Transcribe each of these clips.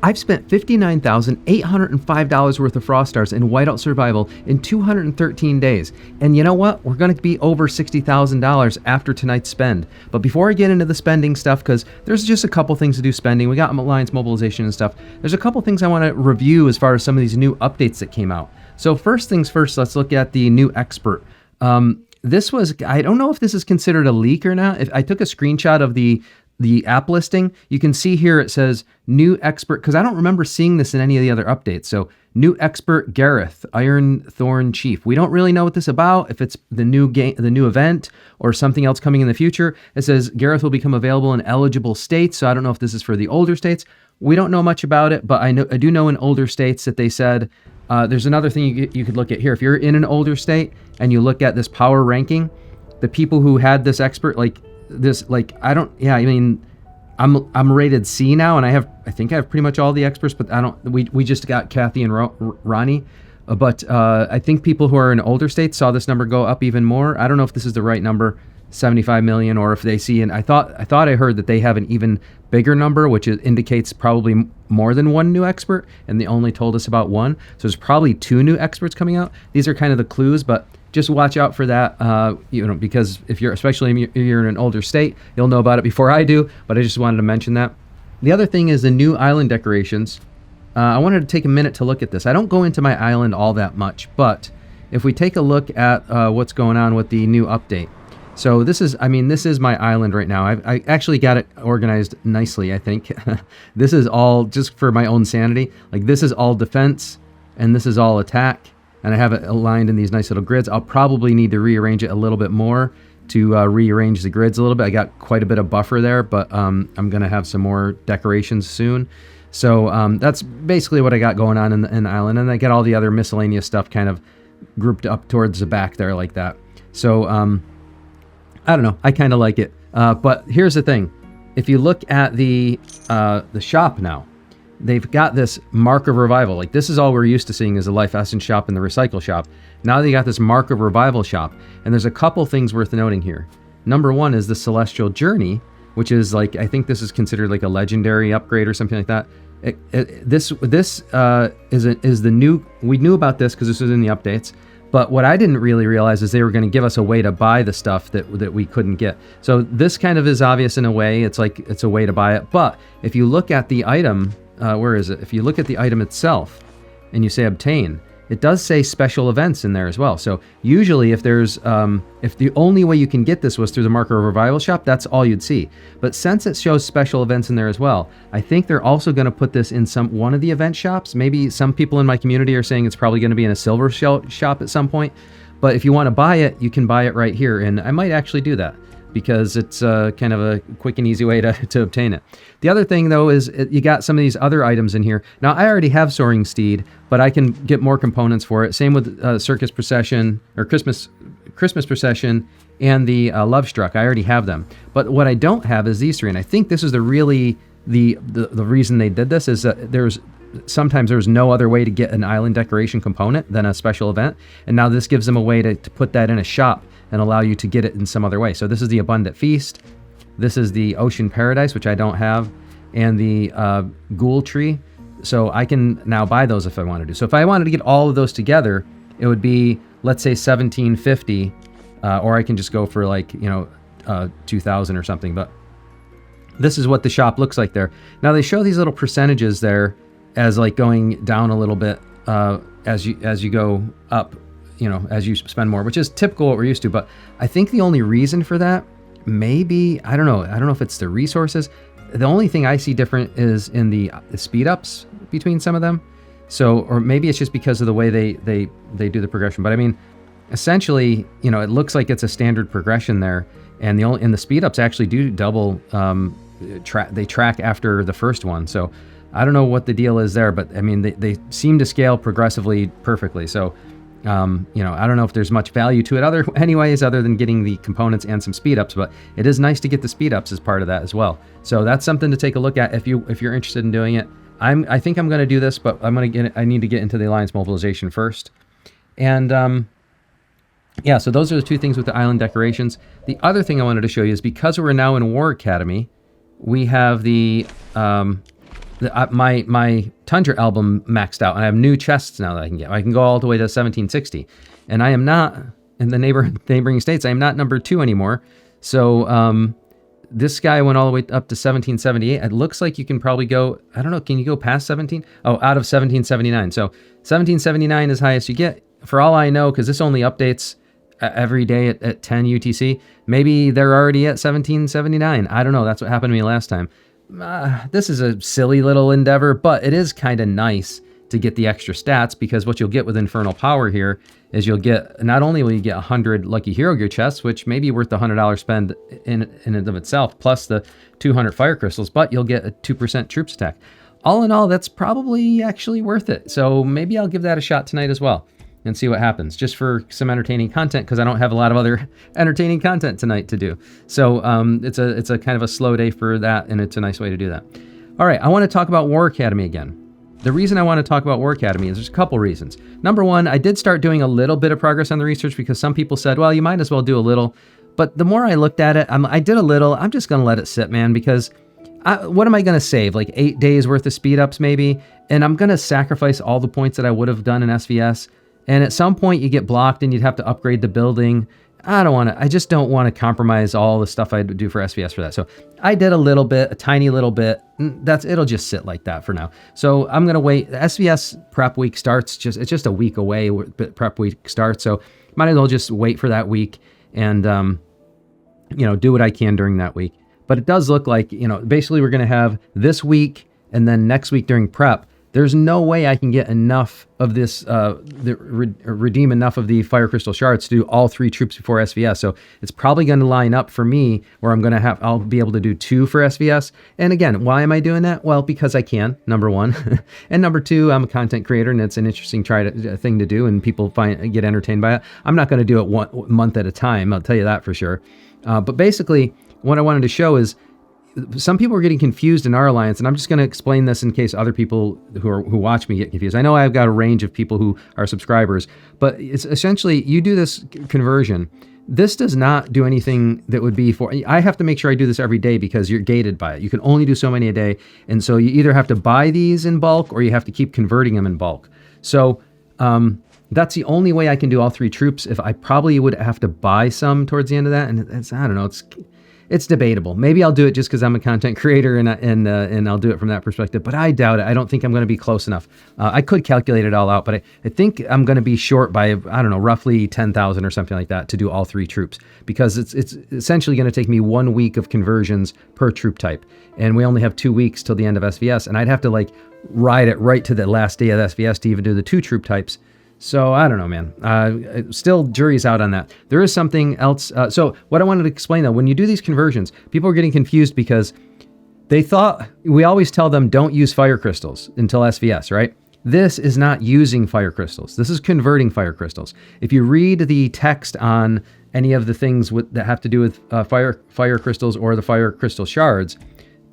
I've spent $59,805 worth of Frost Stars in Whiteout Survival in 213 days. And you know what? We're going to be over $60,000 after tonight's spend. But before I get into the spending stuff, because there's just a couple things to do spending. We got Alliance Mobilization and stuff. There's a couple things I want to review as far as some of these new updates that came out. So first things first, let's look at the new expert. This was, I don't know if this is considered a leak or not. If I took a screenshot of the app listing, you can see here it says new expert, because I don't remember seeing this in any of the other updates. So new expert Gareth, Iron Thorn Chief. We don't really know what this is about, if it's the new game, the new event, or something else coming in the future. It says Gareth will become available in eligible states. So I don't know if this is for the older states. We don't know much about it, but I do know in older states that they said, there's another thing you could look at here. If you're in an older state and you look at this power ranking, the people who had this expert, I'm rated C now, and I think I have pretty much all the experts, but we just got Kathy and Ronnie. But I think people who are in older states saw this number go up even more. I don't know if this is the right number, 75 million, or if they see, and I thought I heard that they have an even bigger number, which indicates probably more than one new expert, and they only told us about one. So there's probably 2 new experts coming out. These are kind of the clues, but just watch out for that, because especially if you're in an older state, you'll know about it before I do, but I just wanted to mention that. The other thing is the new island decorations. I wanted to take a minute to look at this. I don't go into my island all that much, but if we take a look at what's going on with the new update. So this is my island right now. I actually got it organized nicely, I think. This is all just for my own sanity. Like, this is all defense, and this is all attack. And I have it aligned in these nice little grids. I'll probably need to rearrange it a little bit more to rearrange the grids a little bit. I got quite a bit of buffer there, but I'm going to have some more decorations soon. So that's basically what I got going on in the island. And I got all the other miscellaneous stuff kind of grouped up towards the back there like that. So I don't know. I kind of like it. But here's the thing. If you look at the shop now, they've got this Mark of Revival. Like, this is all we're used to seeing is the Life Essence shop and the Recycle shop. Now they got this Mark of Revival shop, and there's a couple things worth noting here. Number one is the Celestial Journey, which is like, I think this is considered like a legendary upgrade or something like that. This is the new. We knew about this because this was in the updates. But what I didn't really realize is they were going to give us a way to buy the stuff that we couldn't get. So this kind of is obvious in a way. It's like it's a way to buy it. But if you look at the item, where is it? If you look at the item itself and you say obtain, it does say special events in there as well. So usually if there's, if the only way you can get this was through the Marker of Revival shop, that's all you'd see. But since it shows special events in there as well, I think they're also going to put this in one of the event shops. Maybe some people in my community are saying it's probably going to be in a silver shop at some point. But if you want to buy it, you can buy it right here. And I might actually do that, because it's kind of a quick and easy way to obtain it. The other thing, though, is you got some of these other items in here. Now, I already have Soaring Steed, but I can get more components for it. Same with Circus Procession, or Christmas Procession, and the Love Struck. I already have them. But what I don't have is these three, and I think this is the reason they did this, is that sometimes there's no other way to get an island decoration component than a special event, and now this gives them a way to put that in a shop and allow you to get it in some other way. So this is the Abundant Feast, this is the Ocean Paradise, which I don't have, and the Ghoul Tree. So I can now buy those if I wanted to. So if I wanted to get all of those together, it would be, let's say, $1,750, or I can just go for like, $2,000 or something. But this is what the shop looks like there. Now they show these little percentages there as like going down a little bit as you go up, as you spend more, which is typical what we're used to. But I think the only reason for that, maybe, I don't know if it's the resources. The only thing I see different is in the speed ups between some of them. So, or maybe it's just because of the way they do the progression. But I mean, essentially, it looks like it's a standard progression there. And the speed ups actually do double, they track after the first one. So I don't know what the deal is there, but I mean, they seem to scale progressively perfectly. So, I don't know if there's much value to it other than getting the components and some speed ups, but it is nice to get the speed ups as part of that as well. So that's something to take a look at if you're interested in doing it. I think I'm going to do this, but I need to get into the Alliance Mobilization first. And so those are the two things with the island decorations. The other thing I wanted to show you is, because we're now in War Academy, we have the my Tundra album maxed out, and I have new chests now that I can get. I can go all the way to 1760, and I am not in the neighboring states. I am not number 2 anymore. So this guy went all the way up to 1778. It looks like you can probably go. I don't know. Can you go past 17? Oh, out of 1779. So 1779 is highest you get. For all I know, because this only updates every day at 10 UTC. Maybe they're already at 1779. I don't know. That's what happened to me last time. This is a silly little endeavor, but it is kind of nice to get the extra stats, because what you'll get with Infernal Power here is you'll get, not only will you get 100 Lucky Hero Gear chests, which may be worth the $100 spend in and of itself, plus the 200 Fire Crystals, but you'll get a 2% troops attack. All in all, that's probably actually worth it. So maybe I'll give that a shot tonight as well and see what happens, just for some entertaining content, because I don't have a lot of other entertaining content tonight to do. So it's a kind of a slow day for that, and it's a nice way to do that. All right, I want to talk about War Academy again. The reason I want to talk about War Academy is there's a couple reasons. Number one, I did start doing a little bit of progress on the research, because some people said, well, you might as well do a little. But the more I looked at it, I did a little. I'm just going to let it sit, man, because what am I going to save? Like 8 days worth of speed ups maybe? And I'm going to sacrifice all the points that I would have done in SVS. And at some point you get blocked and you'd have to upgrade the building. I just don't want to compromise all the stuff I do for SVS for that. So I did a little bit, a tiny little bit. It'll just sit like that for now. So I'm going to wait. The SVS prep week starts, it's just a week away. Prep week starts. So might as well just wait for that week and, do what I can during that week. But it does look like, basically we're going to have this week and then next week during prep. There's no way I can get enough of this, redeem enough of the Fire Crystal Shards to do all 3 troops before SVS. So it's probably going to line up for me where I'll be able to do 2 for SVS. And again, why am I doing that? Well, because I can, number one. And number 2, I'm a content creator, and it's an interesting thing to do, and people get entertained by it. I'm not going to do it 1 month at a time. I'll tell you that for sure. But basically, what I wanted to show is, some people are getting confused in our alliance, and I'm just going to explain this in case other people who watch me get confused. I know I've got a range of people who are subscribers, but it's essentially, you do this conversion. This does not do anything that would be for, I have to make sure I do this every day because you're gated by it. You can only do so many a day. And so you either have to buy these in bulk or you have to keep converting them in bulk. So that's the only way I can do all 3 troops. If I probably would have to buy some towards the end of that. And I don't know, it's debatable. Maybe I'll do it just because I'm a content creator and I'll do it from that perspective, but I doubt it. I don't think I'm going to be close enough. I could calculate it all out, but I think I'm going to be short by, I don't know, roughly 10,000 or something like that to do all 3 troops, because it's essentially going to take me 1 week of conversions per troop type. And we only have 2 weeks till the end of SVS. And I'd have to ride it right to the last day of SVS to even do the 2 troop types. So I don't know, man. Still, jury's out on that. There is something else. So what I wanted to explain, though, when you do these conversions, people are getting confused because they thought, we always tell them don't use fire crystals until SVS, right? This is not using fire crystals. This is converting fire crystals. If you read the text on any of the things that have to do with fire crystals or the fire crystal shards,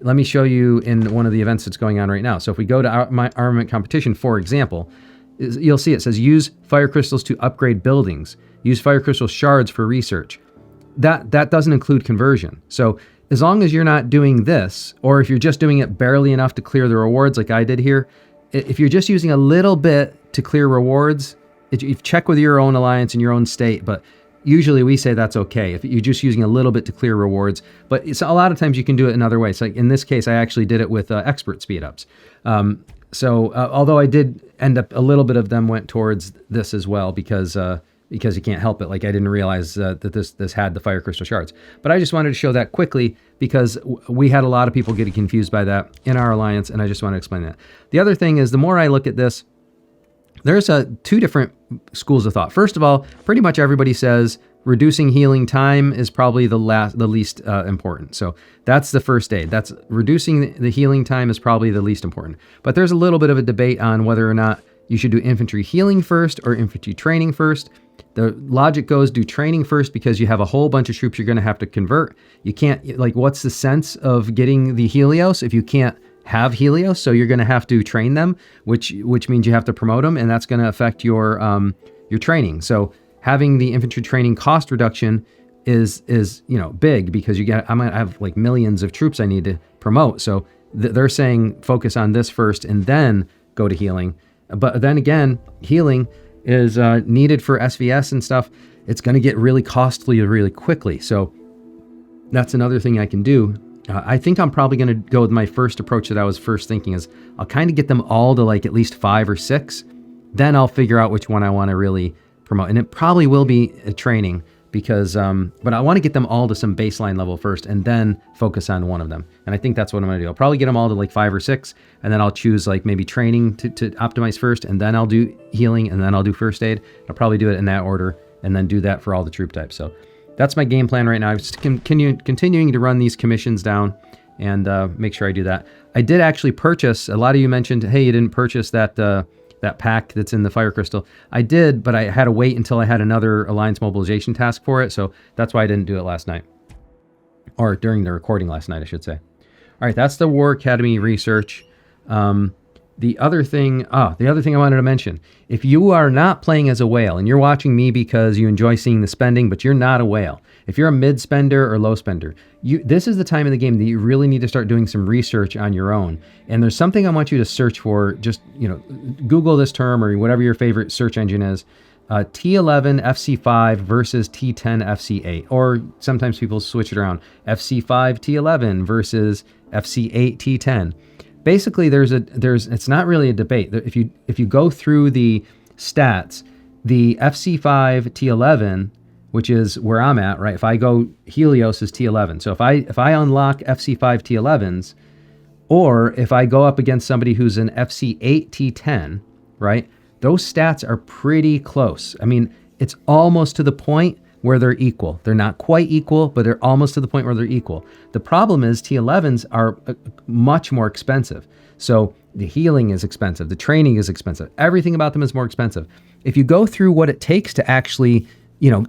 let me show you in one of the events that's going on right now. So if we go to my armament competition, for example, you'll see it says use fire crystals to upgrade buildings, use fire crystal shards for research. That doesn't include conversion. So as long as you're not doing this, or if you're just doing it barely enough to clear the rewards like I did here, if you're just using a little bit to clear rewards, you check with your own alliance and your own state, but usually we say that's okay if you're just using a little bit to clear rewards. But a lot of times you can do it in other ways. Like in this case, I actually did it with expert speed ups. So although I did end up, a little bit of them went towards this as well, because you can't help it. Like I didn't realize that this had the fire crystal shards. But I just wanted to show that quickly because we had a lot of people getting confused by that in our alliance, and I just want to explain that. The other thing is, the more I look at this, there's 2 different schools of thought. First of all, pretty much everybody says reducing healing time is probably the least important. So that's the first aid. That's reducing the healing time is probably the least important. But there's a little bit of a debate on whether or not you should do infantry healing first or infantry training first. The logic goes, do training first because you have a whole bunch of troops you're going to have to convert. You can't, what's the sense of getting the Helios if you can't have Helios? So you're going to have to train them, which means you have to promote them, and that's going to affect your training. So having the infantry training cost reduction is big, because I'm going to have millions of troops I need to promote. So they're saying focus on this first and then go to healing. But then again, healing is needed for SVS and stuff. It's going to get really costly really quickly. So that's another thing I can do. I think I'm probably going to go with my first approach that I was first thinking is I'll kind of get them all to like at least 5 or 6. Then I'll figure out which one I want to really promote. And it probably will be a training because, but I want to get them all to some baseline level first and then focus on one of them. And I think that's what I'm going to do. I'll probably get them all to like 5 or 6, and then I'll choose like maybe training to optimize first, and then I'll do healing, and then I'll do first aid. I'll probably do it in that order and then do that for all the troop types. So that's my game plan right now. I'm just continuing to run these commissions down and make sure I do that. I did actually purchase, a lot of you mentioned, hey, you didn't purchase that pack that's in the fire crystal. I did, but I had to wait until I had another Alliance mobilization task for it. So that's why I didn't do it last night, or during the recording last night, I should say. All right, that's the War Academy research. The other thing I wanted to mention, if you are not playing as a whale and you're watching me because you enjoy seeing the spending, but you're not a whale, if you're a mid spender or low spender, this is the time in the game that you really need to start doing some research on your own. And there's something I want you to search for. Just, Google this term or whatever your favorite search engine is. T11 FC5 versus T10 FC8, or sometimes people switch it around. FC5 T11 versus FC8 T10. Basically, it's not really a debate. If you go through the stats, the FC5 T11, which is where I'm at, right? If I go Helios is T11. So if I unlock FC5 T11s, or if I go up against somebody who's an FC8 T10, right? Those stats are pretty close. I mean, it's almost to the point where they're equal. They're not quite equal, but they're almost to the point where they're equal. The problem is T11s are much more expensive. So the healing is expensive. The training is expensive. Everything about them is more expensive. If you go through what it takes to actually,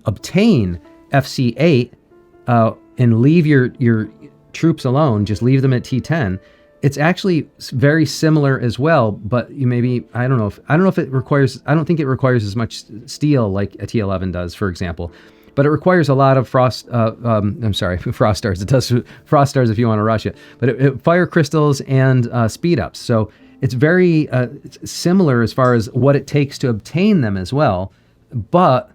obtain FC8 and leave your troops alone, just leave them at T10, it's actually very similar as well, but I don't know if it requires, I don't think it requires as much steel like a T11 does, for example. But it requires a lot of frost stars. It does frost stars if you want to rush it. But fire crystals and speed ups. So it's very similar as far as what it takes to obtain them as well. But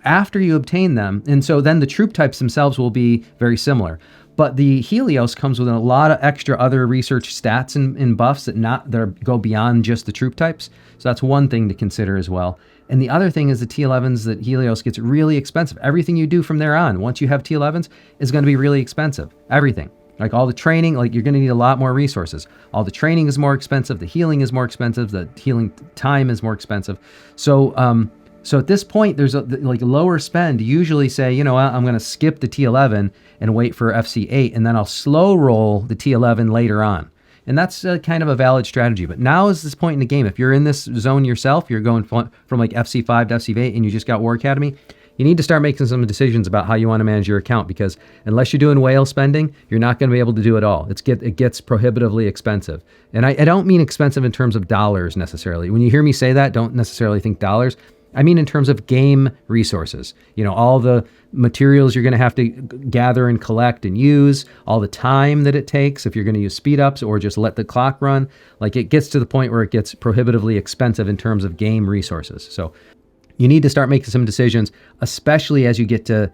after you obtain them, and so then the troop types themselves will be very similar. But the Helios comes with a lot of extra other research stats and buffs that go beyond just the troop types. So that's one thing to consider as well. And the other thing is the T11s that Helios gets really expensive. Everything you do from there on, once you have T11s, is going to be really expensive. Everything. Like all the training, like you're going to need a lot more resources. All the training is more expensive. The healing is more expensive. The healing time is more expensive. So at this point, there's a lower spend. You usually say, I'm going to skip the T11 and wait for FC8, and then I'll slow roll the T11 later on. And that's kind of a valid strategy. But now is this point in the game. If you're in this zone yourself, you're going from like FC5 to FC8 and you just got War Academy, you need to start making some decisions about how you want to manage your account, because unless you're doing whale spending, you're not going to be able to do it all. It gets prohibitively expensive. And I don't mean expensive in terms of dollars necessarily. When you hear me say that, don't necessarily think dollars. I mean in terms of game resources. All the materials you're going to have to gather and collect and use, all the time that it takes if you're going to use speed ups or just let the clock run. Like it gets to the point where it gets prohibitively expensive in terms of game resources. So you need to start making some decisions, especially as you get to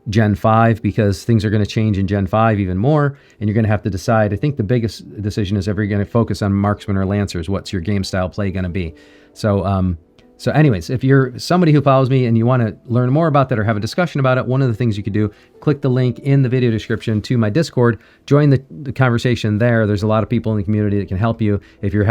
Gen 5, because things are going to change in Gen 5 even more, and you're going to have to decide. I think the biggest decision is, ever going to focus on marksmen or lancers? What's your game style play going to be? So anyways, if you're somebody who follows me and you want to learn more about that or have a discussion about it, one of the things you could do, click the link in the video description to my Discord, join the conversation there. There's a lot of people in the community that can help you. If you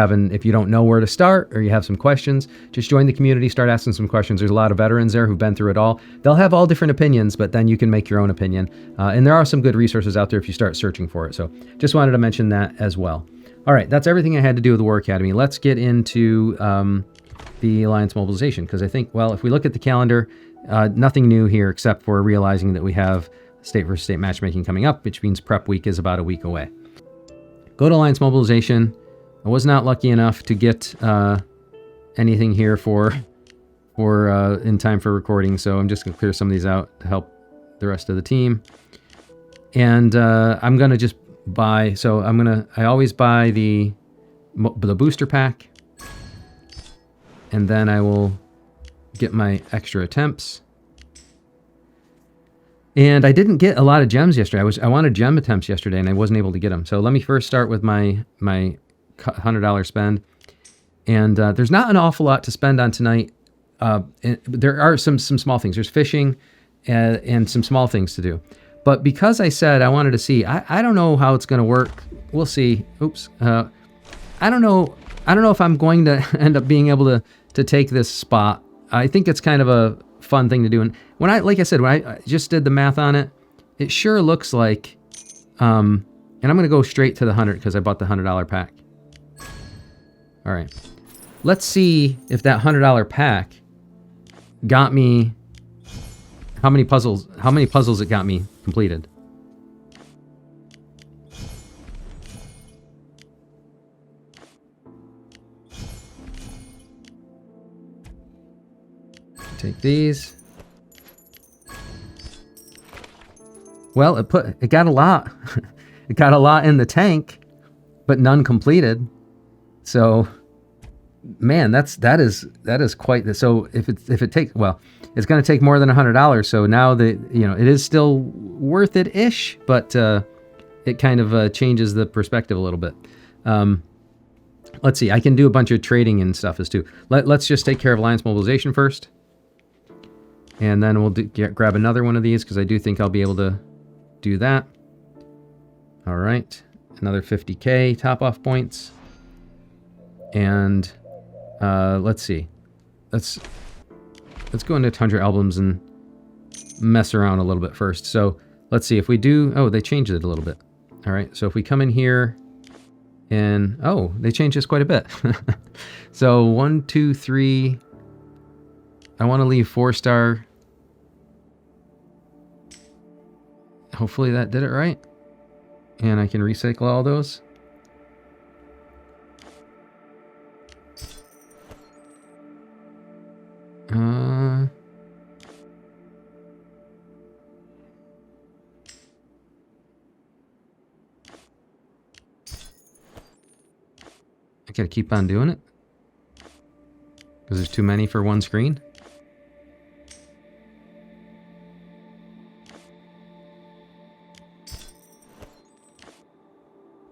don't know where to start or you have some questions, just join the community, start asking some questions. There's a lot of veterans there who've been through it all. They'll have all different opinions, but then you can make your own opinion. And there are some good resources out there if you start searching for it. So just wanted to mention that as well. All right, that's everything I had to do with the War Academy. Let's get into the Alliance mobilization, because I think, well, if we look at the calendar, nothing new here except for realizing that we have state versus state matchmaking coming up, which means prep week is about a week away. Go to Alliance mobilization. I was not lucky enough to get anything here for in time for recording, so I'm just going to clear some of these out to help the rest of the team. And I'm going to just buy. So I always buy the booster pack, and then I will get my extra attempts. And I didn't get a lot of gems yesterday. I wanted gem attempts yesterday, and I wasn't able to get them. So let me first start with my $100 spend. And there's not an awful lot to spend on tonight. There are some small things. There's fishing and some small things to do. But because I said I wanted to see, I don't know how it's going to work. We'll see. Oops. I don't know if I'm going to end up being able to take this spot. I think it's kind of a fun thing to do. And when I just did the math on it, it sure looks like, and I'm going to go straight to the 100 because I bought the $100 pack. All right. Let's see if that $100 pack got me how many puzzles it got me completed. Take these. Well, it got a lot. It got a lot in the tank, but none completed. So, man, that is quite the. So if it takes, well, it's going to take more than $100. So now it is still worth it ish, but it kind of changes the perspective a little bit. Let's see. I can do a bunch of trading and stuff as too. Let's just take care of Alliance Mobilization first, and then we'll grab another one of these because I do think I'll be able to do that. All right, another 50K top off points. And let's see. Let's go into Tundra albums and mess around a little bit first. So let's see if we do. Oh, they changed it a little bit. All right. So if we come in here and they changed this quite a bit. So 1, 2, 3. I want to leave 4-star. Hopefully that did it right. And I can recycle all those. I gotta keep on doing it because there's too many for one screen.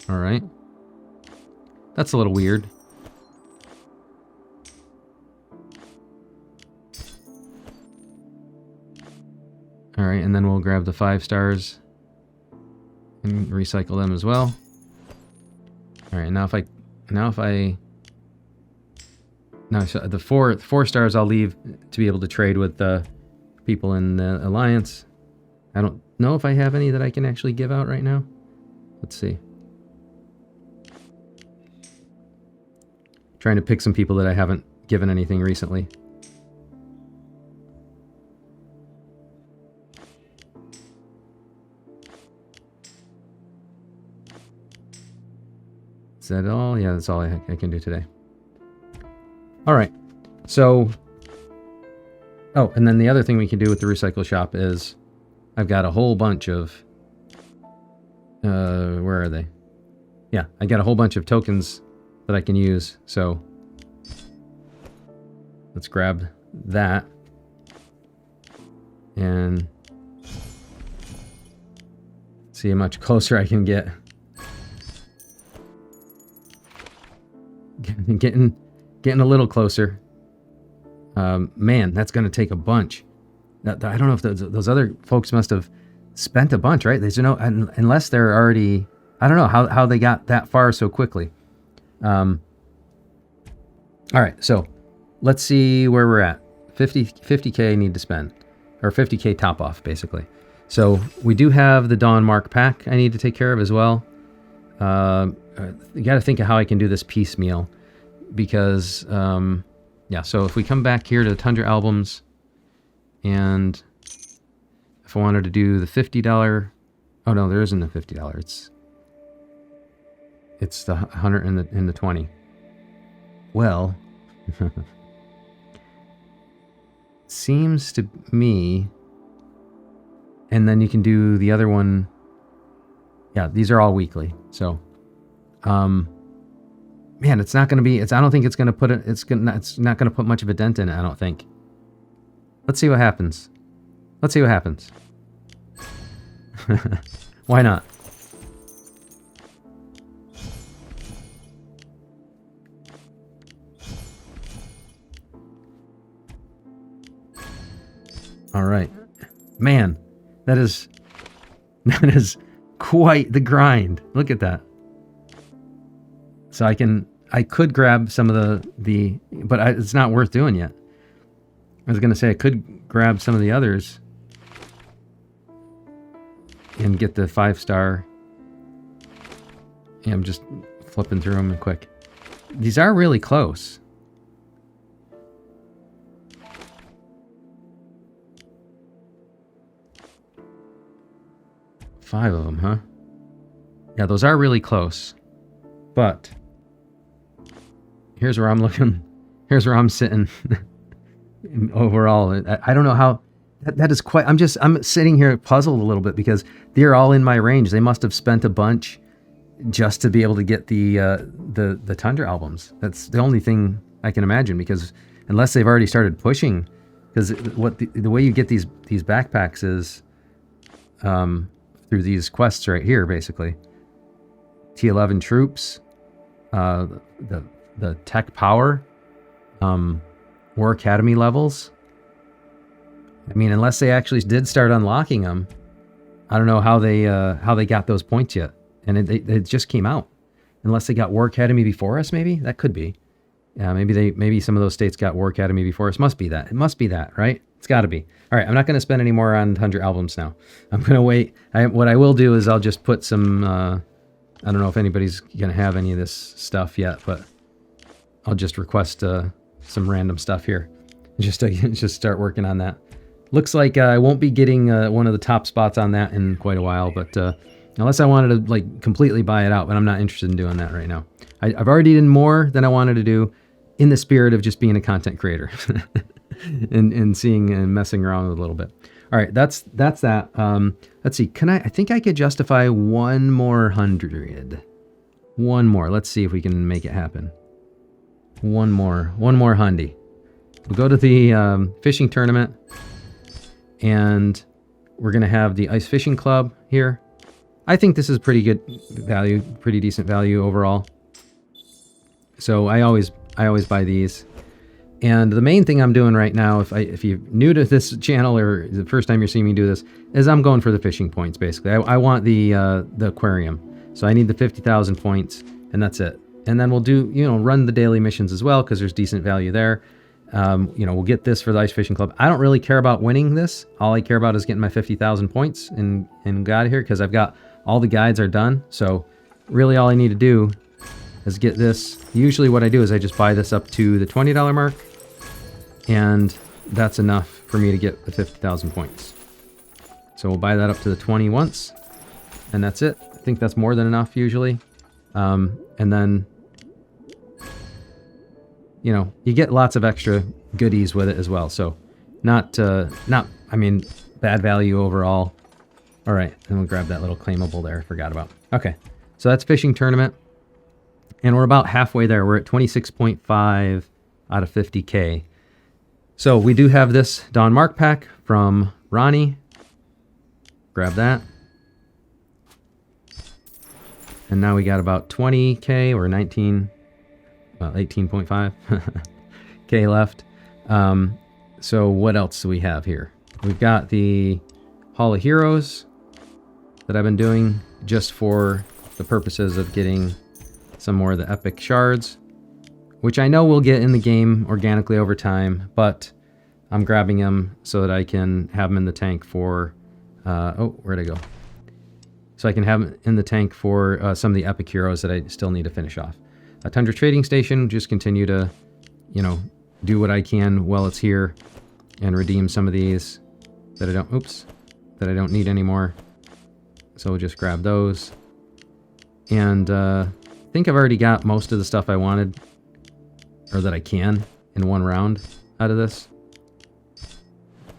All right, that's a little weird. All right, and then we'll grab the 5 stars and recycle them as well. All right, now so the 4 stars I'll leave to be able to trade with the people in the Alliance. I don't know if I have any that I can actually give out right now. Let's see. Trying to pick some people that I haven't given anything recently. Is that all? Yeah, that's all I can do today. All right. So, and then the other thing we can do with the recycle shop is I've got a whole bunch of, where are they? Yeah, I got a whole bunch of tokens that I can use. So let's grab that and see how much closer I can get. Getting a little closer. Man, that's going to take a bunch. I don't know if those other folks must have spent a bunch, right? Unless they're already. I don't know how they got that far so quickly. All right, so let's see where we're at. 50K need to spend, or 50K top off basically. So we do have the Dawn Mark pack I need to take care of as well. You got to think of how I can do this piecemeal because, so if we come back here to the Tundra albums and if I wanted to do the $50, oh no, there isn't a $50. It's the 100 and the 20. Well, seems to me, and then you can do the other one. Yeah, these are all weekly. So, man, it's not going to be. I don't think it's going to put it. It's not going to put much of a dent in it. I don't think. Let's see what happens. Let's see what happens. Why not? All right, man, that is quite the grind. Look at that. So I could grab some of the but it's not worth doing yet. I was gonna say I could grab some of the others and get the 5-star. Yeah, I'm just flipping through them quick. These are really close. Five of them, huh? Yeah, those are really close. But here's where I'm looking. Here's where I'm sitting. Overall, I don't know how. That is quite. I'm sitting here puzzled a little bit because they're all in my range. They must have spent a bunch just to be able to get the Tundra albums. That's the only thing I can imagine, because unless they've already started pushing, because the way you get these backpacks is through these quests right here, basically. T11 troops, the tech power, War Academy levels. I mean, unless they actually did start unlocking them, I don't know how they got those points yet. And it just came out. Unless they got War Academy before us, maybe that could be. Yeah, maybe some of those states got War Academy before us. Must be that. It must be that, right? It's got to be. All right, I'm not going to spend any more on Tundra albums now. I'm going to wait. What I will do is I'll just put some. I don't know if anybody's going to have any of this stuff yet, but I'll just request some random stuff here. Just start working on that. Looks like I won't be getting one of the top spots on that in quite a while, but unless I wanted to like completely buy it out, but I'm not interested in doing that right now. I've already done more than I wanted to do, in the spirit of just being a content creator and seeing and messing around with a little bit. All right, that's that. Let's see. I think I could justify one more 100. One more. Let's see if we can make it happen. One more hundy. We'll go to the fishing tournament, and we're gonna have the ice fishing club here. I think this is pretty good value, pretty decent value overall. So I always buy these. And the main thing I'm doing right now, if you're new to this channel or the first time you're seeing me do this, is I'm going for the fishing points, basically. I want the aquarium. So I need the 50,000 points, and that's it. And then we'll do, run the daily missions as well, because there's decent value there. We'll get this for the ice fishing club. I don't really care about winning this. All I care about is getting my 50,000 points and get out of here, because I've got all the guides are done. So really all I need to do is get this. Usually what I do is I just buy this up to the $20 mark, and that's enough for me to get the 50,000 points. So we'll buy that up to the 20 once, and that's it. I think that's more than enough usually. And then, you get lots of extra goodies with it as well. So not, bad value overall. All right, and we'll grab that little claimable there. Forgot about. Okay, so that's fishing tournament, and we're about halfway there. We're at 26.5 out of 50K. So we do have this Dawn Mark pack from Ronnie. Grab that. And now we got about 20K or 18.5 K left. So what else do we have here? We've got the Hall of Heroes that I've been doing just for the purposes of getting some more of the epic shards, which I know we'll get in the game organically over time, but I'm grabbing them so that I can have them in the tank for, where'd I go? So I can have them in the tank for some of the epic heroes that I still need to finish off. A Tundra Trading Station, just continue to, do what I can while it's here and redeem some of these that I don't need anymore. So we'll just grab those. And I think I've already got most of the stuff I wanted, or that I can, in one round out of this.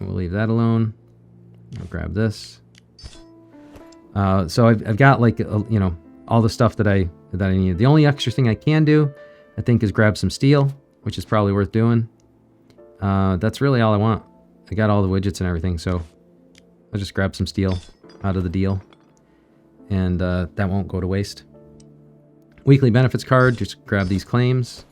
We'll leave that alone. We'll grab this. So I've got like, you know, all the stuff that I need. The only extra thing I can do, I think, is grab some steel, which is probably worth doing. That's really all I want. I got all the widgets and everything, so I'll just grab some steel out of the deal. And that won't go to waste. Weekly benefits card, just grab these claims.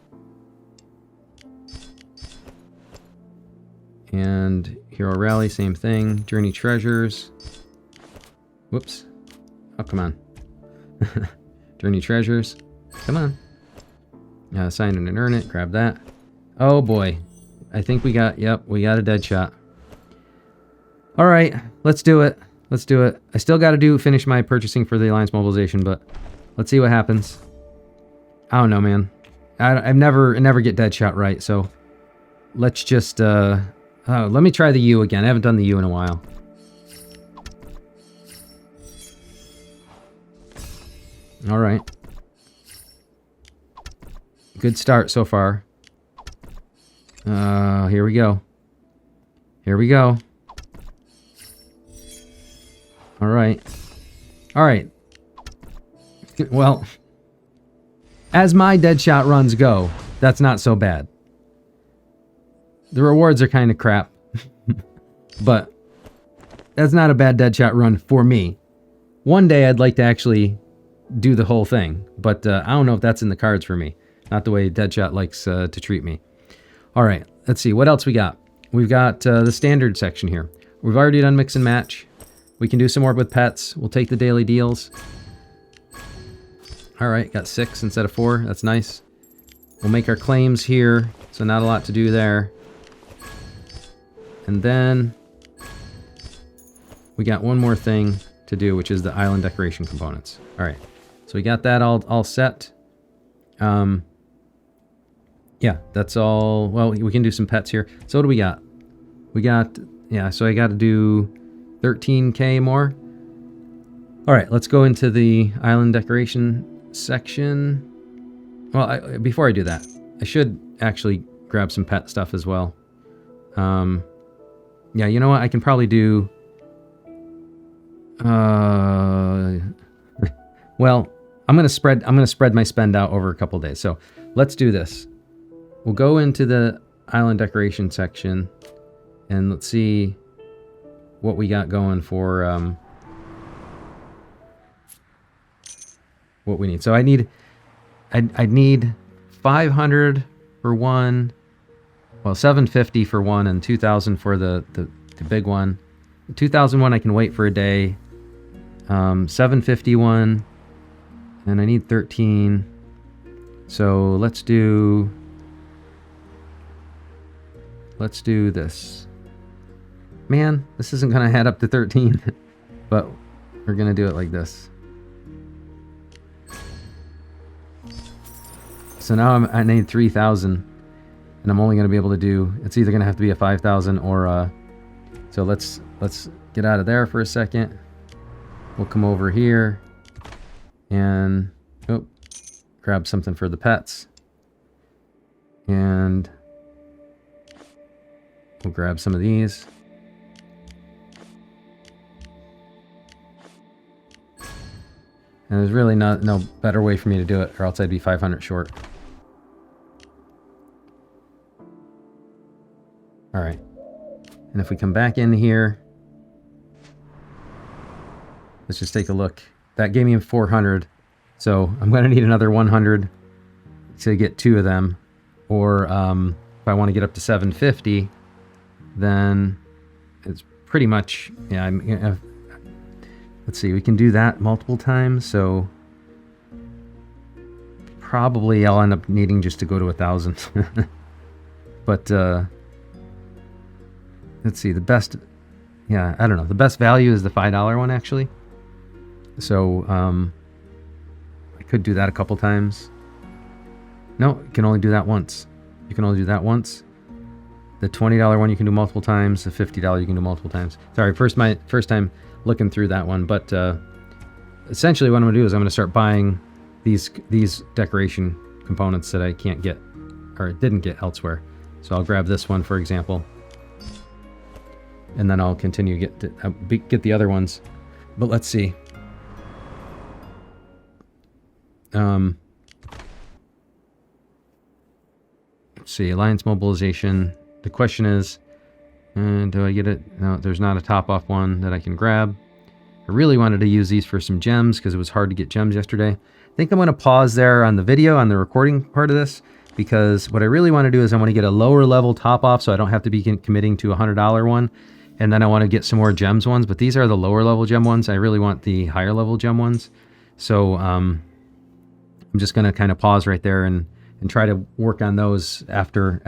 And Hero Rally, same thing. Journey Treasures. Whoops. Oh, come on. Journey Treasures. Come on. Sign in and earn it. Grab that. Oh, boy. I think we got a dead shot. All right. Let's do it. Let's do it. I still got to finish my purchasing for the Alliance Mobilization, but let's see what happens. I don't know, man. I never get dead shot right, so let's just... let me try the U again. I haven't done the U in a while. All right. Good start so far. Here we go. Here we go. All right. All right. Well, as my dead shot runs go, that's not so bad. The rewards are kind of crap. But that's not a bad dead shot run for me. One day I'd like to actually do the whole thing, but I don't know if that's in the cards for me. Not the way Deadshot likes to treat me. All right, let's see. What else we got? We've got the standard section here. We've already done mix and match. We can do some more with pets. We'll take the daily deals. All right, got 6 instead of 4. That's nice. We'll make our claims here, so not a lot to do there. And then we got one more thing to do, which is the island decoration components. All right, so we got that all set. Yeah, that's all. Well, we can do some pets here. So what do we got? We got, yeah, so I got to do 13K more. All right, let's go into the island decoration section. Well, before I do that, I should actually grab some pet stuff as well. Yeah, you know what? I can probably do... well, I'm gonna spread my spend out over a couple days. So let's do this. We'll go into the island decoration section and let's see what we got going for what we need. So I need 500 for one, well 750 for one, and 2,000 for the big one. The 2,000 one I can wait for a day. 751, and I need 13. So let's do this. Man, this isn't gonna add up to 13, but we're gonna do it like this. So now I need 3,000, and I'm only gonna be able to do. It's either gonna have to be a 5,000 or so let's get out of there for a second. We'll come over here and grab something for the pets. And we'll grab some of these. And there's really no better way for me to do it, or else I'd be 500 short. All right. And if we come back in here, let's just take a look. That gave me 400. So I'm going to need another 100 to get 2 of them. Or if I want to get up to 750, then it's pretty much, yeah, let's see, we can do that multiple times. So probably I'll end up needing just to go to 1,000. But let's see, the best, yeah, I don't know. The best value is the $5 one, actually. So I could do that a couple times. No, you can only do that once. You can only do that once. The $20 one you can do multiple times. The $50 you can do multiple times. Sorry, my first time looking through that one. But essentially what I'm going to do is I'm going to start buying these decoration components that I can't get, or didn't get elsewhere. So I'll grab this one, for example. And then I'll continue get the other ones. But let's see. Let's see, Alliance Mobilization. The question is, do I get it? No, there's not a top-off one that I can grab. I really wanted to use these for some gems because it was hard to get gems yesterday. I think I'm going to pause there on the video, on the recording part of this, because what I really want to do is I want to get a lower level top-off so I don't have to be committing to a $100 one. And then I want to get some more gems ones, but these are the lower level gem ones. I really want the higher level gem ones. So I'm just going to kind of pause right there and try to work on those after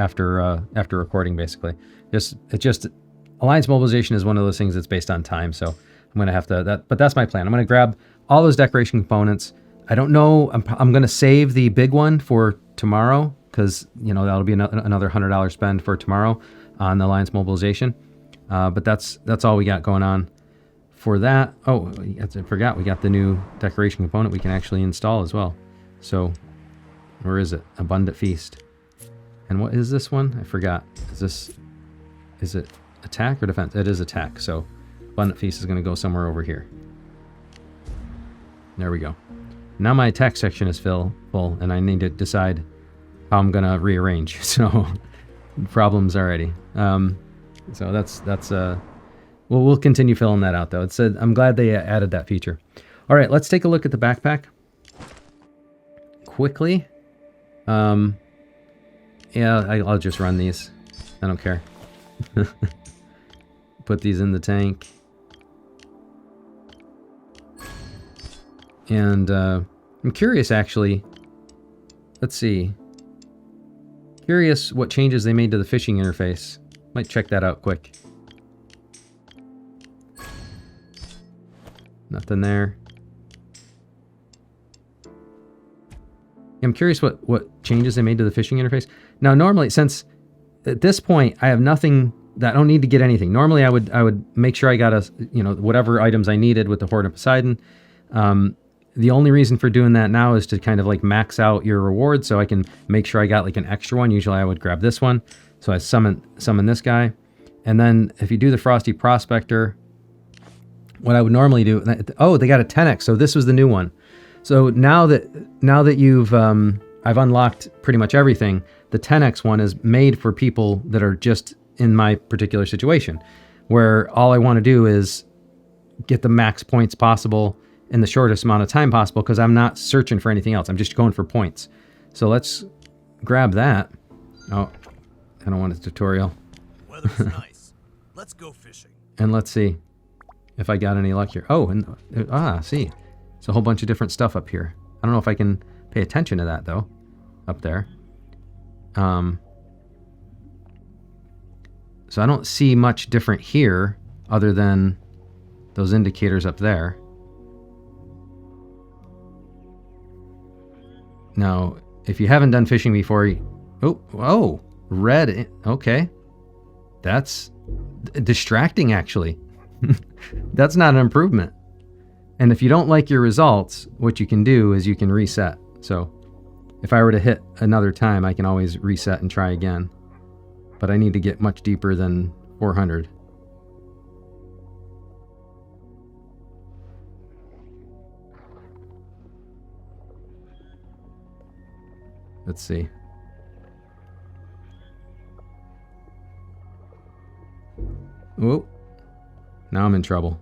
recording, basically. Alliance Mobilization is one of those things that's based on time, so I'm going to have to, but that's my plan. I'm going to grab all those decoration components. I don't know, I'm going to save the big one for tomorrow, because, you know, that'll be another $100 spend for tomorrow on the Alliance Mobilization. But that's all we got going on for that. Oh, I forgot, we got the new decoration component we can actually install as well. So, where is it? Abundant Feast. And what is this one? I forgot. Is it attack or defense? It is attack, so Abundant Feast is going to go somewhere over here. There we go. Now my attack section is full, and I need to decide how I'm going to rearrange. So, problems already. So that's we'll continue filling that out, though. I'm glad they added that feature. All right, let's take a look at the backpack quickly. Yeah, I'll just run these. I don't care. Put these in the tank. And I'm curious, actually. Let's see. Curious what changes they made to the fishing interface. Might check that out quick. Nothing there. I'm curious what changes they made to the fishing interface. Now, normally, since at this point I have nothing, that I don't need to get anything. Normally, I would make sure I got whatever items I needed with the Horde of Poseidon. The only reason for doing that now is to kind of like max out your rewards, so I can make sure I got like an extra one. Usually, I would grab this one, so I summon this guy, and then if you do the Frosty Prospector, what I would normally do. Oh, they got a 10x, so this was the new one. So now that you've I've unlocked pretty much everything, the 10x one is made for people that are just in my particular situation, where all I want to do is get the max points possible in the shortest amount of time possible, because I'm not searching for anything else. I'm just going for points. So let's grab that. Oh, I don't want a tutorial. Weather's nice. Let's go fishing. And let's see if I got any luck here. Oh, and see. It's a whole bunch of different stuff up here. I don't know if I can pay attention to that, though, up there. So I don't see much different here other than those indicators up there. Now, if you haven't done fishing before, oh, red, okay. That's distracting, actually. That's not an improvement. And if you don't like your results, what you can do is you can reset. So if I were to hit another time, I can always reset and try again. But I need to get much deeper than 400. Let's see. Whoa. Now I'm in trouble.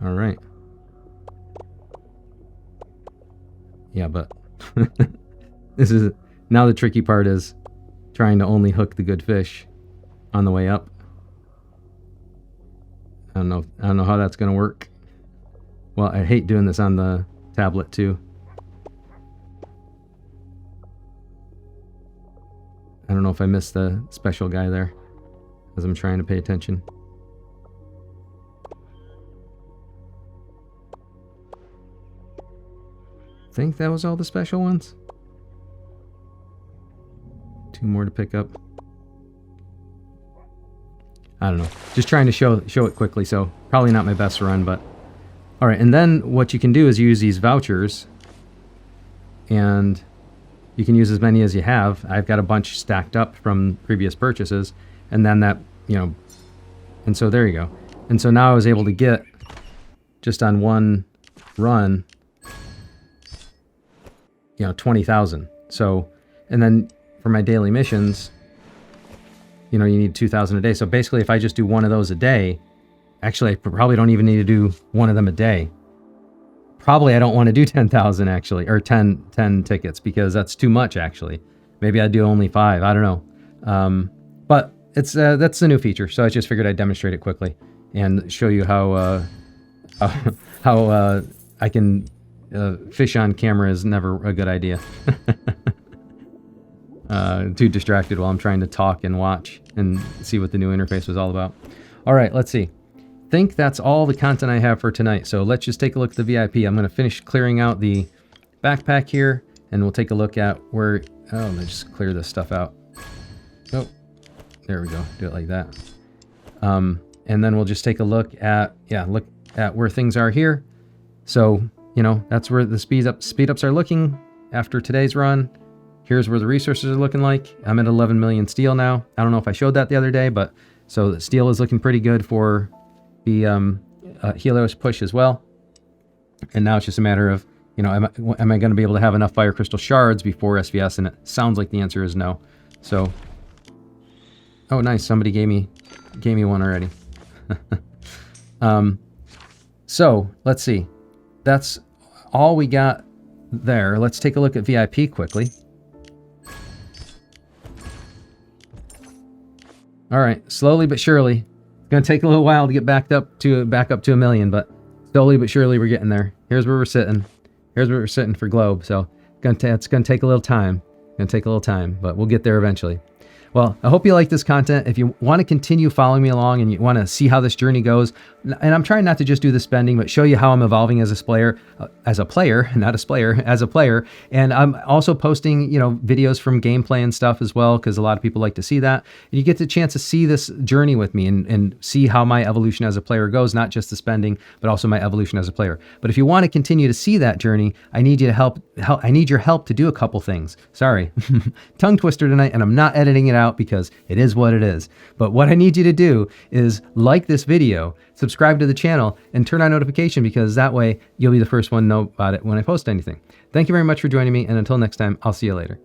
All right. Yeah, but this is now the tricky part is trying to only hook the good fish on the way up. I don't know how that's going to work. Well, I hate doing this on the tablet too. I don't know if I missed the special guy there as I'm trying to pay attention. Think that was all the special ones? 2 more to pick up. I don't know. Just trying to show it quickly, so probably not my best run, but... Alright, and then what you can do is use these vouchers, and you can use as many as you have. I've got a bunch stacked up from previous purchases, and then that, And so there you go. And so now I was able to get, just on one run, 20,000. So, and then for my daily missions, you need 2,000 a day. So basically, if I just do one of those a day, actually, I probably don't even need to do one of them a day. Probably I don't want to do 10,000 actually, or 10 tickets, because that's too much actually. Maybe I'd do only 5. I don't know. But it's that's the new feature. So I just figured I'd demonstrate it quickly and show you how I can fish on camera is never a good idea. Too distracted while I'm trying to talk and watch and see what the new interface was all about. All right, let's see. Think that's all the content I have for tonight. So let's just take a look at the VIP. I'm going to finish clearing out the backpack here, and we'll take a look at where... Oh, let's just clear this stuff out. Oh, there we go. Do it like that. And then we'll just take a look at, look at where things are here. So, that's where the speed ups are looking after today's run. Here's where the resources are looking like. I'm at 11 million steel now. I don't know if I showed that the other day, but so the steel is looking pretty good for the Helios push as well. And now it's just a matter of, am I going to be able to have enough fire crystal shards before SVS? And it sounds like the answer is no. So, oh, nice. Somebody gave me one already. So let's see. That's all we got there. Let's take a look at VIP quickly. All right, slowly but surely. It's gonna take a little while to get back up to a million, but slowly but surely we're getting there. Here's where we're sitting. Here's where we're sitting for Globe. So it's gonna take a little time. But we'll get there eventually. Well, I hope you like this content. If you want to continue following me along and you want to see how this journey goes, and I'm trying not to just do the spending, but show you how I'm evolving as a player, as a player. And I'm also posting, videos from gameplay and stuff as well, because a lot of people like to see that. And you get the chance to see this journey with me and see how my evolution as a player goes, not just the spending, but also my evolution as a player. But if you want to continue to see that journey, I need you to help. I need your help to do a couple things. Sorry, tongue twister tonight, and I'm not editing it out because it is what it is. But what I need you to do is like this video, subscribe to the channel, and turn on notification, because that way you'll be the first one to know about it when I post anything. Thank you very much for joining me, and until next time, I'll see you later.